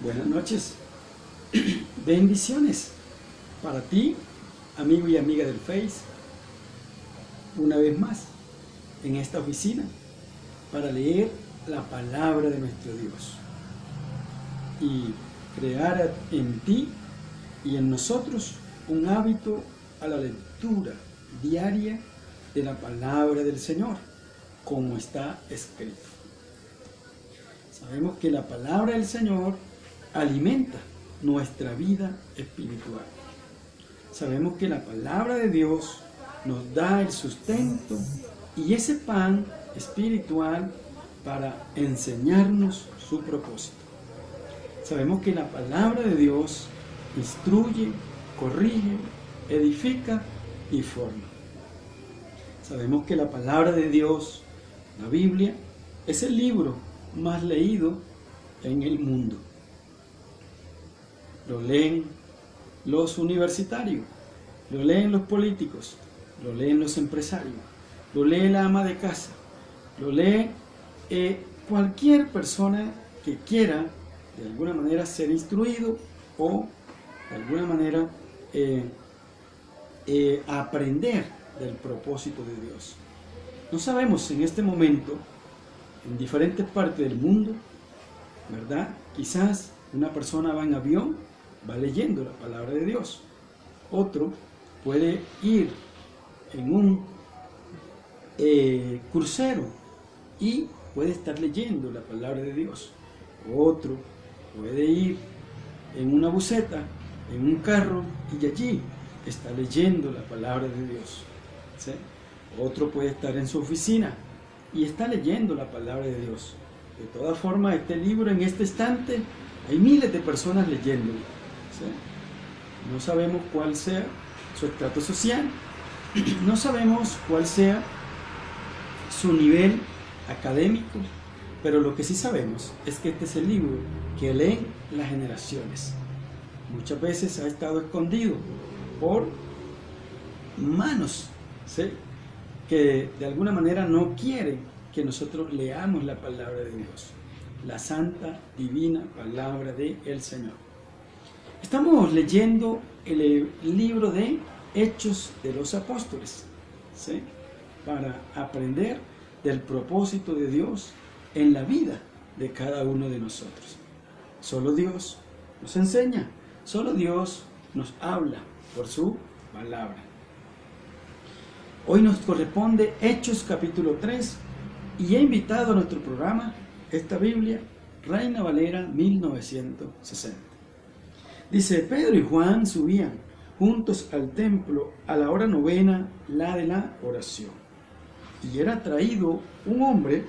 Buenas noches, bendiciones para ti, amigo y amiga del Face, una vez más en esta oficina para leer la palabra de nuestro Dios y crear en ti y en nosotros un hábito a la lectura diaria de la palabra del Señor, como está escrito. Sabemos que la palabra del Señor alimenta nuestra vida espiritual. Sabemos que la palabra de Dios nos da el sustento y ese pan espiritual para enseñarnos su propósito. Sabemos que la palabra de Dios instruye, corrige, edifica y forma. Sabemos que la palabra de Dios, la Biblia, es el libro más leído en el mundo. Lo leen los universitarios, lo leen los políticos, lo leen los empresarios, lo lee la ama de casa, lo lee cualquier persona que quiera de alguna manera ser instruido o de alguna manera aprender del propósito de Dios. No sabemos en este momento, en diferentes partes del mundo, ¿verdad? Quizás una persona va en avión, va leyendo la palabra de Dios. Otro puede ir en un crucero y puede estar leyendo la palabra de Dios. Otro puede ir en una buseta, en un carro, y allí está leyendo la palabra de Dios, ¿sí? Otro puede estar en su oficina y está leyendo la palabra de Dios. De todas formas, este libro en este instante hay miles de personas leyéndolo, ¿sí? No sabemos cuál sea su estrato social, no sabemos cuál sea su nivel académico, pero lo que sí sabemos es que este es el libro que leen las generaciones. Muchas veces ha estado escondido por manos, ¿sí?, que de alguna manera no quieren que nosotros leamos la palabra de Dios, la santa, divina palabra del Señor. Estamos leyendo el libro de Hechos de los Apóstoles, ¿sí?, para aprender del propósito de Dios en la vida de cada uno de nosotros. Solo Dios nos enseña, solo Dios nos habla por su palabra. Hoy nos corresponde Hechos capítulo 3 y he invitado a nuestro programa esta Biblia, Reina Valera 1960. Dice: Pedro y Juan subían juntos al templo a la hora novena, la de la oración. Y era traído un hombre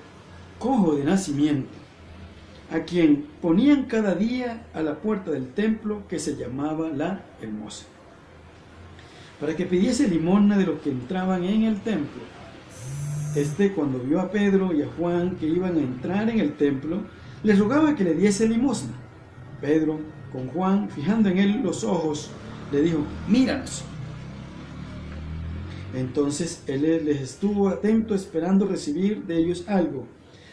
cojo de nacimiento, a quien ponían cada día a la puerta del templo, que se llamaba La Hermosa, para que pidiese limosna de los que entraban en el templo. Cuando vio a Pedro y a Juan que iban a entrar en el templo, les rogaba que le diese limosna. Pedro, con Juan, fijando en él los ojos, le dijo: míranos. Entonces él les estuvo atento, esperando recibir de ellos algo.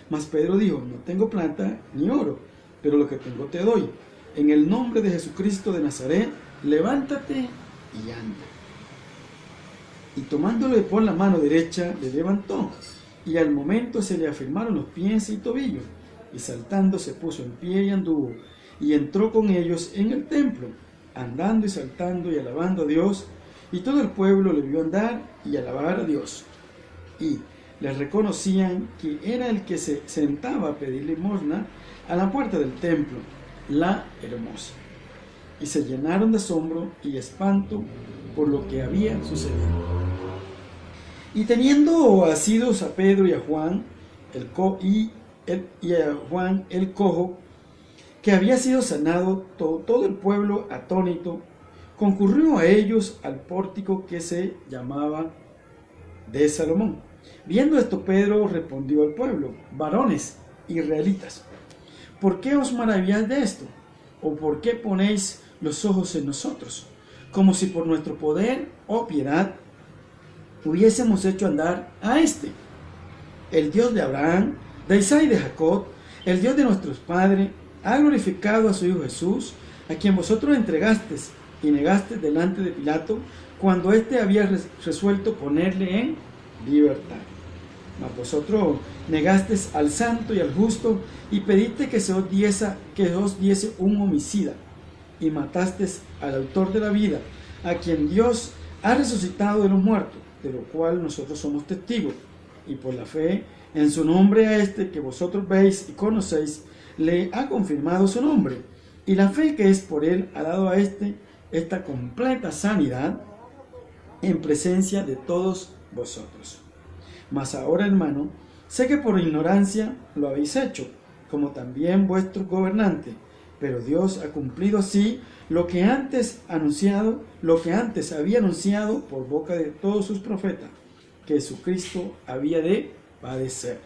Mas Pedro dijo: no tengo plata ni oro, pero lo que tengo te doy. En el nombre de Jesucristo de Nazaret, levántate y anda. Y tomándole por la mano derecha, le levantó, y al momento se le afirmaron los pies y tobillos, y saltando se puso en pie y anduvo, y entró con ellos en el templo, andando y saltando y alabando a Dios, y todo el pueblo le vio andar y alabar a Dios, y le reconocían que era el que se sentaba a pedir limosna a la puerta del templo, La Hermosa, y se llenaron de asombro y espanto por lo que había sucedido. Y teniendo asidos a Pedro y a Juan, el cojo, que había sido sanado, todo el pueblo atónito concurrió a ellos al pórtico que se llamaba de Salomón. Viendo esto, Pedro respondió al pueblo: varones israelitas, ¿por qué os maravilláis de esto? ¿O por qué ponéis los ojos en nosotros, como si por nuestro poder o piedad hubiésemos hecho andar a el Dios de Abraham, de Isaac y de Jacob, el Dios de nuestros padres, ha glorificado a su Hijo Jesús, a quien vosotros entregasteis y negasteis delante de Pilato, cuando éste había resuelto ponerle en libertad. Mas vosotros negasteis al santo y al justo, y pediste que os diese un homicida, y matasteis al autor de la vida, a quien Dios ha resucitado de los muertos, de lo cual nosotros somos testigos. Y por la fe en su nombre a este que vosotros veis y conocéis, le ha confirmado su nombre. Y la fe que es por él ha dado a este esta completa sanidad en presencia de todos vosotros. Mas ahora, hermano, sé que por ignorancia lo habéis hecho, como también vuestros gobernantes, pero Dios ha cumplido así lo que antes había anunciado por boca de todos sus profetas, que Jesucristo había de padecer.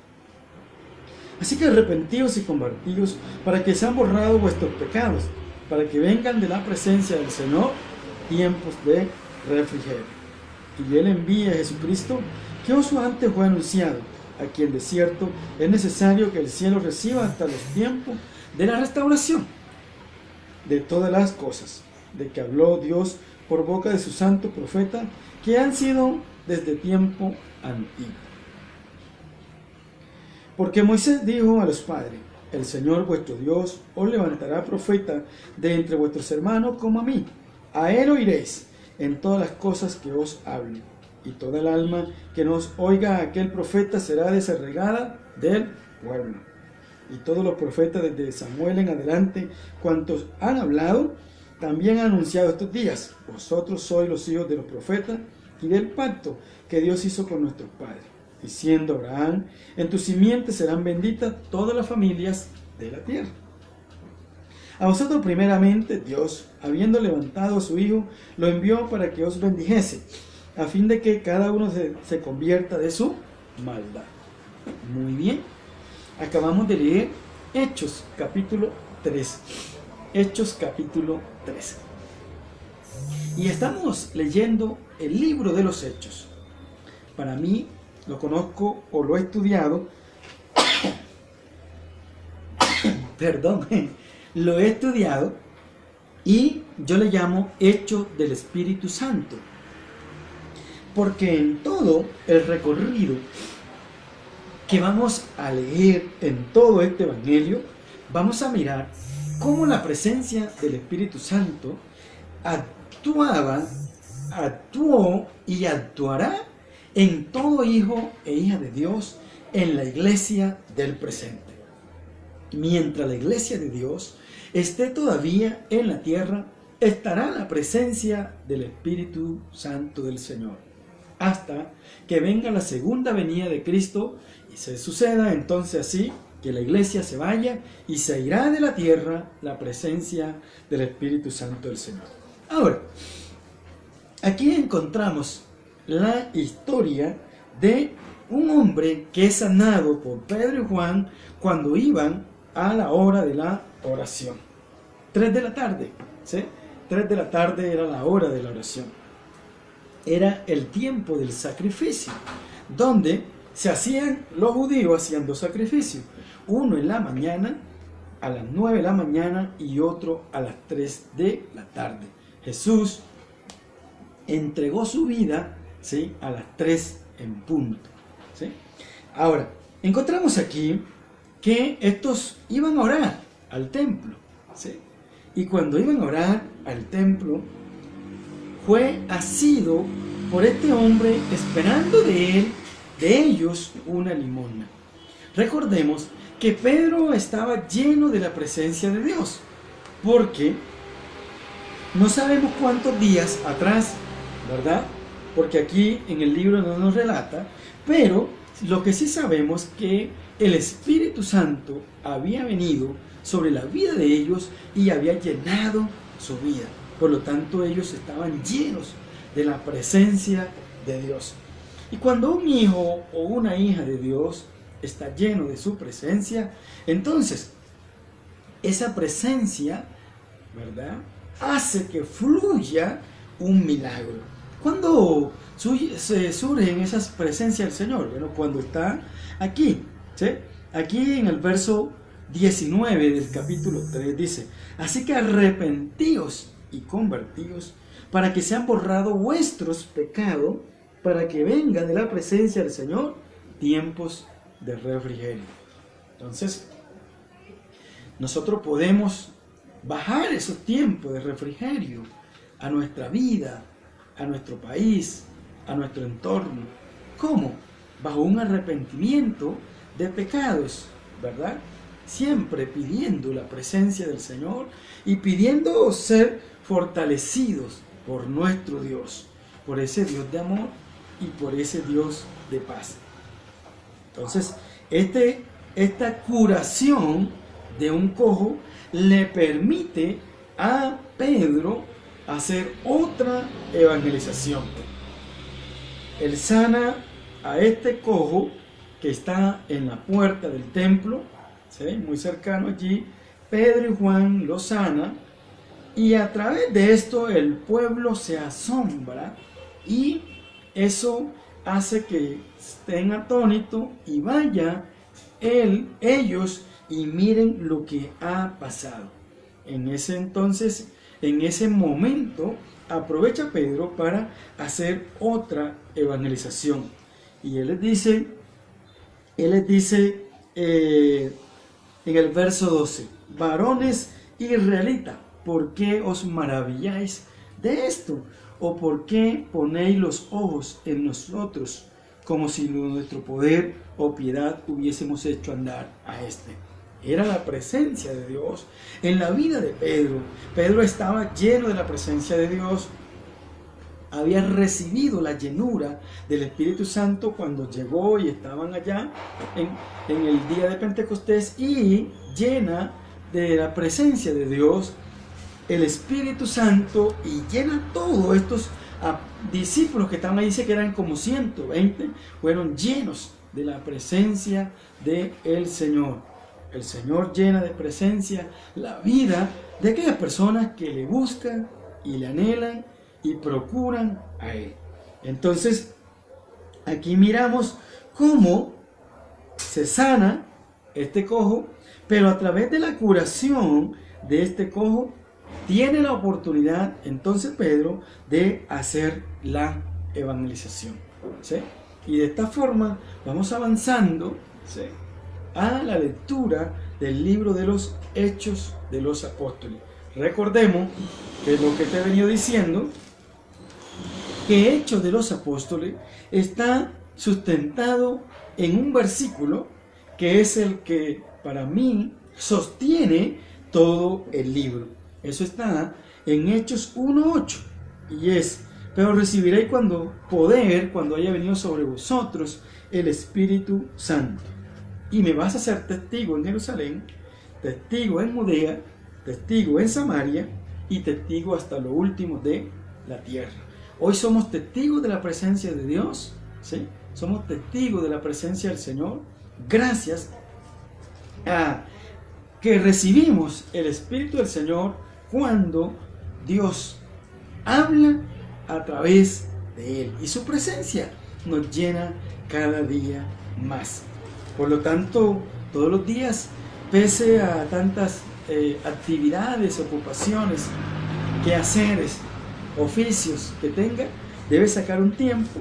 Así que arrepentíos y convertíos para que sean borrados vuestros pecados, para que vengan de la presencia del Señor tiempos de refrigerio. Y Él envía a Jesucristo, que os antes fue anunciado, a quien de cierto es necesario que el cielo reciba hasta los tiempos de la restauración de todas las cosas, de que habló Dios por boca de sus santos profetas, que han sido desde tiempo antiguo. Porque Moisés dijo a los padres: el Señor vuestro Dios os levantará profeta de entre vuestros hermanos como a mí. A él oiréis en todas las cosas que os hable. Y toda el alma que nos oiga a aquel profeta será desarraigada del pueblo. Y todos los profetas desde Samuel en adelante, cuantos han hablado, también han anunciado estos días. Vosotros sois los hijos de los profetas y del pacto que Dios hizo con nuestros padres, diciendo a Abraham: en tu simiente serán benditas todas las familias de la tierra. A vosotros primeramente Dios, habiendo levantado a su Hijo, lo envió para que os bendijese, a fin de que cada uno se convierta de su maldad. Muy bien, acabamos de leer Hechos capítulo 3. Hechos capítulo 3. Y estamos leyendo el libro de los Hechos. Para mí, lo conozco o lo he estudiado, perdón, lo he estudiado y yo le llamo Hechos del Espíritu Santo, porque en todo el recorrido que vamos a leer en todo este evangelio, vamos a mirar cómo la presencia del Espíritu Santo actuó y actuará en todo hijo e hija de Dios en la iglesia del presente. Mientras la iglesia de Dios esté todavía en la tierra, estará la presencia del Espíritu Santo del Señor, hasta que venga la segunda venida de Cristo y se suceda entonces así que la iglesia se vaya y se irá de la tierra la presencia del Espíritu Santo del Señor. Ahora, aquí encontramos la historia de un hombre que es sanado por Pedro y Juan cuando iban a la hora de la oración. 3 de la tarde, ¿sí? 3 de la tarde era la hora de la oración. Era el tiempo del sacrificio, donde los judíos hacían 2 sacrificios, uno en la mañana, a las 9 de la mañana, y otro a las 3 de la tarde. Jesús entregó su vida, ¿sí?, a las 3 en punto, ¿sí? Ahora, encontramos aquí que estos iban a orar al templo, ¿sí? Y cuando iban a orar al templo, fue asido por este hombre esperando de ellos una limosna. Recordemos que Pedro estaba lleno de la presencia de Dios, porque no sabemos cuántos días atrás, ¿verdad? Porque aquí en el libro no nos relata, pero lo que sí sabemos que el Espíritu Santo había venido sobre la vida de ellos y había llenado su vida. Por lo tanto, ellos estaban llenos de la presencia de Dios. Y cuando un hijo o una hija de Dios está lleno de su presencia, entonces esa presencia, ¿verdad?, hace que fluya un milagro. ¿Cuándo surgen esas presencias del Señor? Bueno, cuando está aquí, ¿sí? Aquí en el verso 19 del capítulo 3 dice: así que arrepentíos y convertíos para que sean borrados vuestros pecados, para que venga de la presencia del Señor tiempos de refrigerio. Entonces, nosotros podemos bajar esos tiempos de refrigerio a nuestra vida, a nuestro país, a nuestro entorno. ¿Cómo? Bajo un arrepentimiento de pecados, ¿verdad? Siempre pidiendo la presencia del Señor y pidiendo ser fortalecidos por nuestro Dios, por ese Dios de amor y por ese Dios de paz. Entonces, esta curación de un cojo le permite a Pedro hacer otra evangelización. Él sana a este cojo que está en la puerta del templo, ¿sí? Muy cercano allí. Pedro y Juan lo sana, y a través de esto el pueblo se asombra, y eso hace que estén atónitos y vaya ellos y miren lo que ha pasado. En ese entonces, en ese momento, aprovecha Pedro para hacer otra evangelización. Y él les dice en el verso 12: varones israelitas, ¿por qué os maravilláis de esto? ¿O por qué ponéis los ojos en nosotros, como si nuestro poder o piedad hubiésemos hecho andar a este? Era la presencia de Dios en la vida de Pedro. Pedro estaba lleno de la presencia de Dios. Había recibido la llenura del Espíritu Santo cuando llegó y estaban allá en el día de Pentecostés, y llena de la presencia de Dios, el Espíritu Santo, y llena todos estos discípulos que estaban ahí, dice que eran como 120, fueron llenos de la presencia del Señor. El Señor llena de presencia la vida de aquellas personas que le buscan y le anhelan y procuran a Él. Entonces, aquí miramos cómo se sana este cojo, pero a través de la curación de este cojo, tiene la oportunidad entonces Pedro de hacer la evangelización, ¿sí? Y de esta forma vamos avanzando, ¿sí?, a la lectura del libro de los Hechos de los Apóstoles. Recordemos que lo que te he venido diciendo, que Hechos de los Apóstoles está sustentado en un versículo que es el que para mí sostiene todo el libro. Eso está en Hechos 1:8, y es: pero recibiréis cuando haya venido sobre vosotros el Espíritu Santo, y me vas a ser testigo en Jerusalén, testigo en Judea, testigo en Samaria y testigo hasta lo último de la tierra. Hoy somos testigos de la presencia de Dios, ¿sí? Somos testigos de la presencia del Señor gracias a que recibimos el Espíritu del Señor cuando Dios habla a través de Él, y su presencia nos llena cada día más. Por lo tanto, todos los días, pese a tantas actividades, ocupaciones, quehaceres, oficios que tenga, debes sacar un tiempo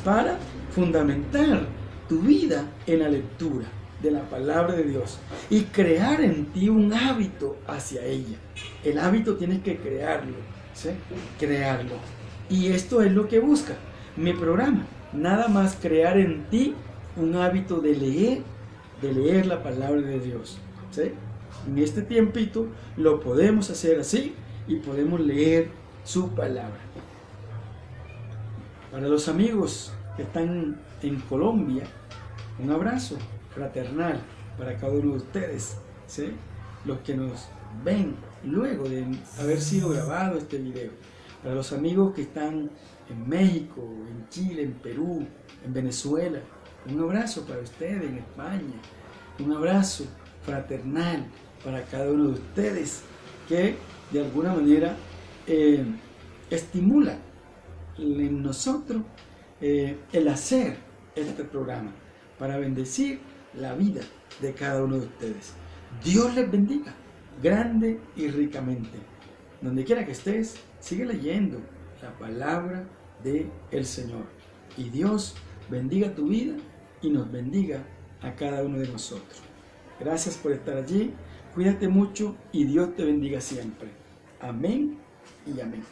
para fundamentar tu vida en la lectura de la palabra de Dios y crear en ti un hábito hacia ella. El hábito tienes que crearlo, ¿sí? Crearlo. Y esto es lo que busca mi programa. Nada más crear en ti un hábito de leer la palabra de Dios, ¿sí? En este tiempito lo podemos hacer así y podemos leer su palabra. Para los amigos que están en Colombia, un abrazo fraternal para cada uno de ustedes, ¿sí? Los que nos ven luego de haber sido grabado este video. Para los amigos que están en México, en Chile, en Perú, en Venezuela, un abrazo para ustedes, en España. Un abrazo fraternal para cada uno de ustedes que de alguna manera estimula en nosotros el hacer este programa para bendecir la vida de cada uno de ustedes. Dios les bendiga, grande y ricamente. Donde quiera que estés, sigue leyendo la palabra del Señor. Y Dios bendiga tu vida y nos bendiga a cada uno de nosotros. Gracias por estar allí. Cuídate mucho y Dios te bendiga siempre. Amén y amén.